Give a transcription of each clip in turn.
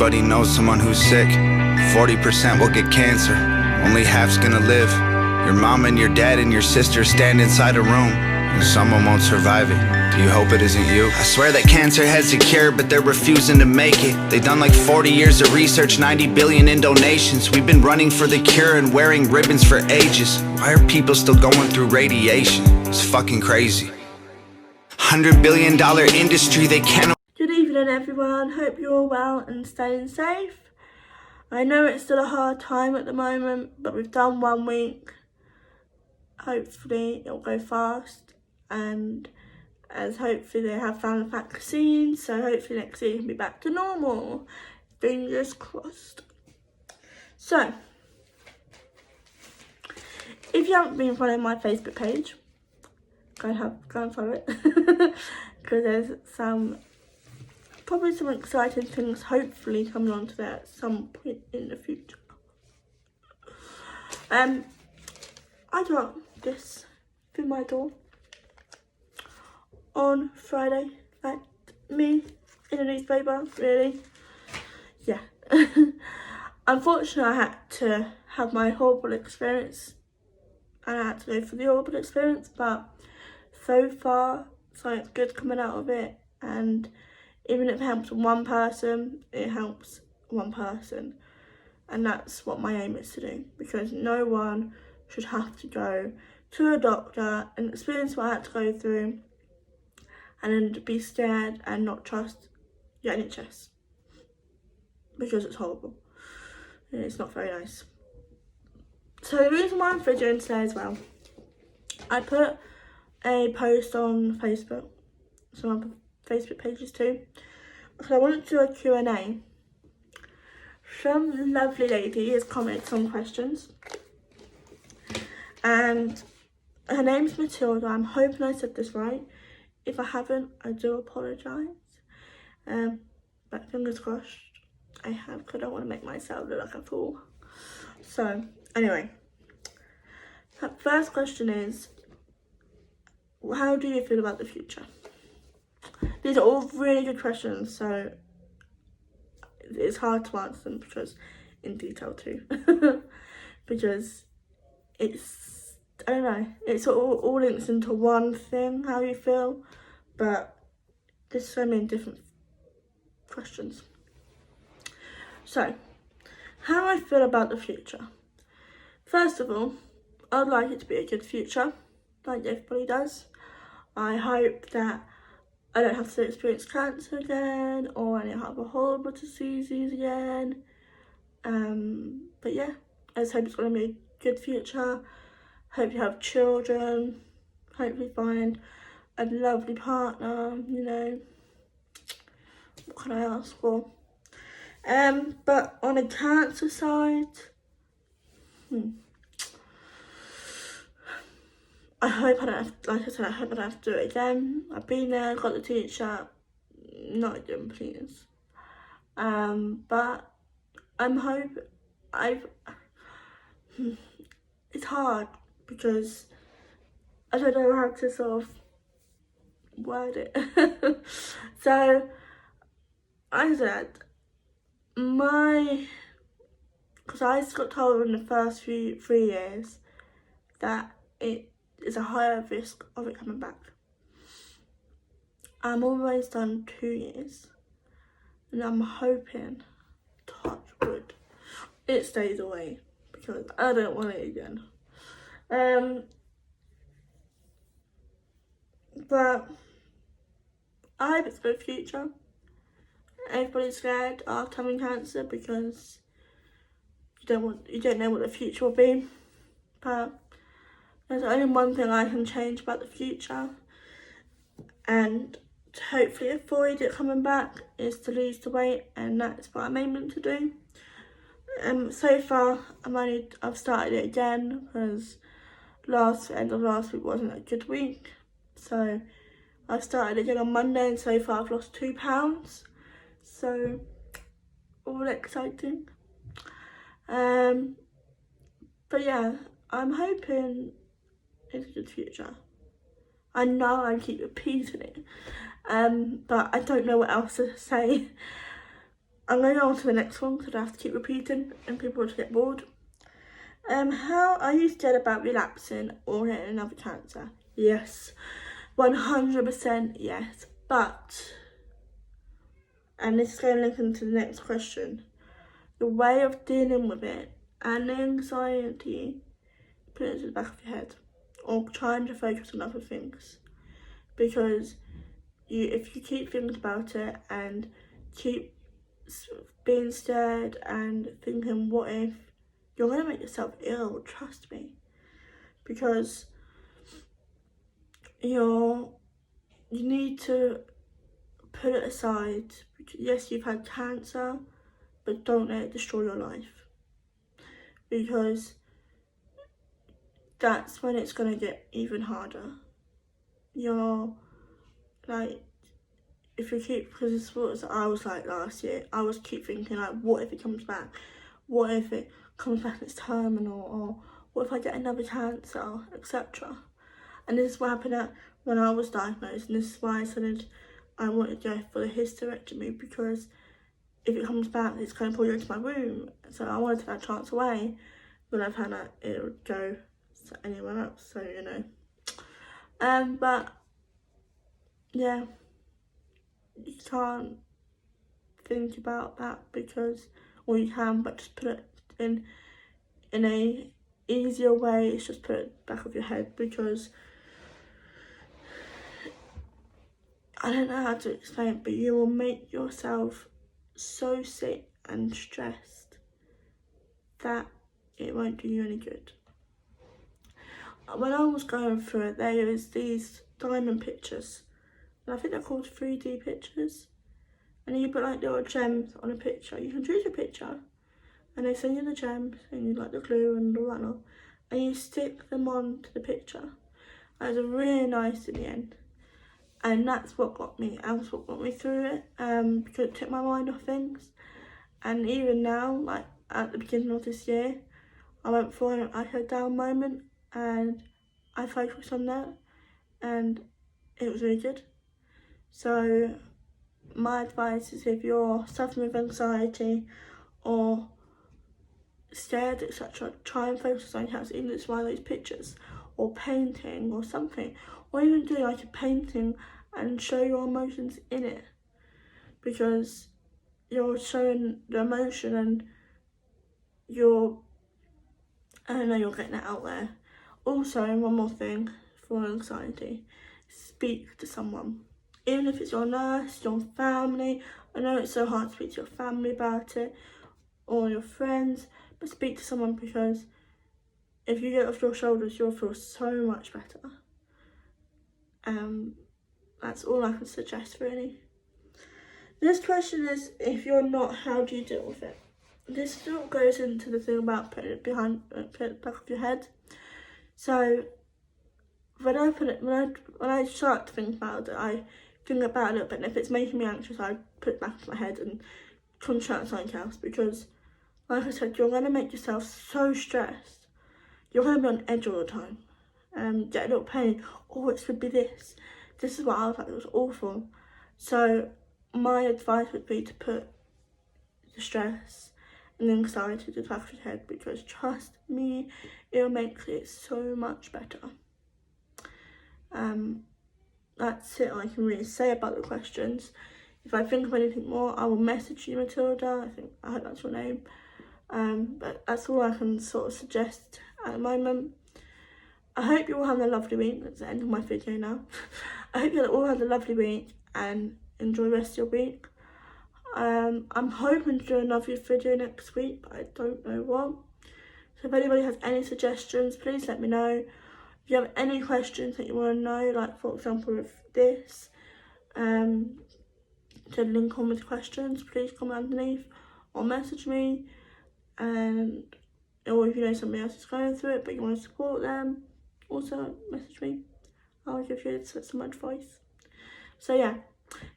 Everybody knows someone who's sick. 40% will get cancer. Only half's gonna live. Your mom and your dad and your sister stand inside a room, and someone won't survive it. Do you hope it isn't you? I swear that cancer has a cure, but they're refusing to make it. They've done like 40 years of research, 90 billion in donations. We've been running for the cure and wearing ribbons for ages. Why are people still going through radiation? It's fucking crazy. $100 billion industry, they can't. Good evening everyone, hope you're all well and staying safe. I know it's still a hard time at the moment, but we've done 1 week. Hopefully it'll go fast, and as hopefully they have found a vaccine, so hopefully next week can be back to normal. Fingers crossed. So, if you haven't been following my Facebook page, go and follow it, because there's probably some exciting things hopefully coming onto there at some point in the future. I got this through my door on Friday, like me in a newspaper, really. Yeah. Unfortunately, I had to have my horrible experience, and I had to go for the horrible experience, but so far, something's good coming out of it, and even if it helps one person, it helps one person. And that's what my aim is to do, because no one should have to go to a doctor and experience what I had to go through and then be scared and not trust your NHS, because it's horrible and it's not very nice. So the reason why I'm videoing today as well, I put a post on Facebook, so on Facebook pages too, because I wanted to do a Q&A. Some lovely lady has commented some questions, and her name's Matilda. I'm hoping I said this right. If I haven't, I do apologise, but fingers crossed I have, because I don't want to make myself look like a fool. So anyway, that first question is, how do you feel about the future? These are all really good questions, so it's hard to answer them because in detail too. Because it's, I don't know, it's all links into one thing, how you feel, but there's so many different questions. So, how I feel about the future. First of all, I'd like it to be a good future, like everybody does. I hope that I don't have to experience cancer again, or any other horrible diseases again. But yeah, I just hope it's going to be a good future. Hope you have children. Hopefully find a lovely partner, you know. What can I ask for? But on a cancer side, I hope I don't have, like I said, I hope I don't have to do it again. I've been there, got the teacher, not again please. But it's hard because I don't know how to sort of word it. So, I said, because I just got told in the first 3 years that it is a higher risk of it coming back. I'm always done 2 years, and I'm hoping, touch wood, it stays away, because I don't want it again. But I hope it's a good future. Everybody's scared of having cancer because you don't know what the future will be. But there's only one thing I can change about the future, and to hopefully avoid it coming back, is to lose the weight, and that's what I'm aiming to do. So far I've started it again because end of last week wasn't a good week, so I started again on Monday, and so far I've lost 2 pounds, so all exciting. But yeah, I'm hoping it's a good future. I know I keep repeating it, but I don't know what else to say. I'm going to go on to the next one because I have to keep repeating and people will get bored. How are you scared about relapsing or getting another cancer? Yes, 100% yes. But, and this is going to link into the next question, the way of dealing with it and the anxiety, put it to the back of your head or trying to focus on other things. Because if you keep thinking about it and keep being scared and thinking what if, you're going to make yourself ill, trust me. Because you need to put it aside. Yes, you've had cancer, but don't let it destroy your life. Because that's when it's going to get even harder. You're like, if you keep, because this was what I was like last year, I was keep thinking like, what if it comes back? What if it comes back and it's terminal? Or what if I get another cancer, etc. And this is what happened when I was diagnosed, and this is why I said I wanted to go for the hysterectomy, because if it comes back, it's going to pull you into my womb. So I wanted to take that chance away, but I found out it would go anywhere else, so you know. But yeah, you can't think about that because, or you can, but just put it in a easier way. It's just put it back of your head, because I don't know how to explain it, but you will make yourself so sick and stressed that it won't do you any good. When I was going through it, there was these diamond pictures, and I think they're called 3D pictures, and you put like little gems on a picture. You can choose a picture, and they send you the gems, and you like the glue and all that, and you stick them onto the picture. And it was really nice in the end. And that's what got me, that's what got me through it, because it took my mind off things. And even now, like at the beginning of this year, I went through like a down moment, and I focused on that, and it was really good. So my advice is, if you're suffering with anxiety or scared, etc., try and focus on your house, even if it's one of those pictures or painting or something, or even do like a painting and show your emotions in it, because you're showing the emotion and you're getting it out there. Also, one more thing for anxiety, speak to someone, even if it's your nurse, your family. I know it's so hard to speak to your family about it or your friends, but speak to someone, because if you get it off your shoulders, you'll feel so much better. That's all I can suggest, really. This question is, if you're not, how do you deal with it? This still goes into the thing about putting it back of your head. So when I start to think about it, I think about it a little bit, and if it's making me anxious, I put it back of my head and concentrate on something else, because like I said, you're going to make yourself so stressed. You're going to be on edge all the time. Get a little pain. Oh, it should be this. This is what I was like. It was awful. So my advice would be to put the stress and the anxiety to the back of your head, because trust me, it'll make it so much better. That's it I can really say about the questions. If I think of anything more, I will message you, Matilda. I hope that's your name. But that's all I can sort of suggest at the moment. I hope you all have a lovely week. That's the end of my video now. I hope you all have a lovely week and enjoy the rest of your week. I'm hoping to do another video next week, but I don't know what. So if anybody has any suggestions, please let me know. If you have any questions that you want to know, like for example with this, to link on with questions, please comment underneath or message me. Or if you know somebody else is going through it but you want to support them, also message me. I'll give you some advice. So yeah,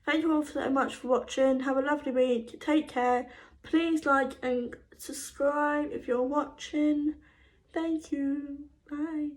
thank you all so much for watching. Have a lovely week. Take care. Please like and subscribe if you're watching. Thank you. Bye.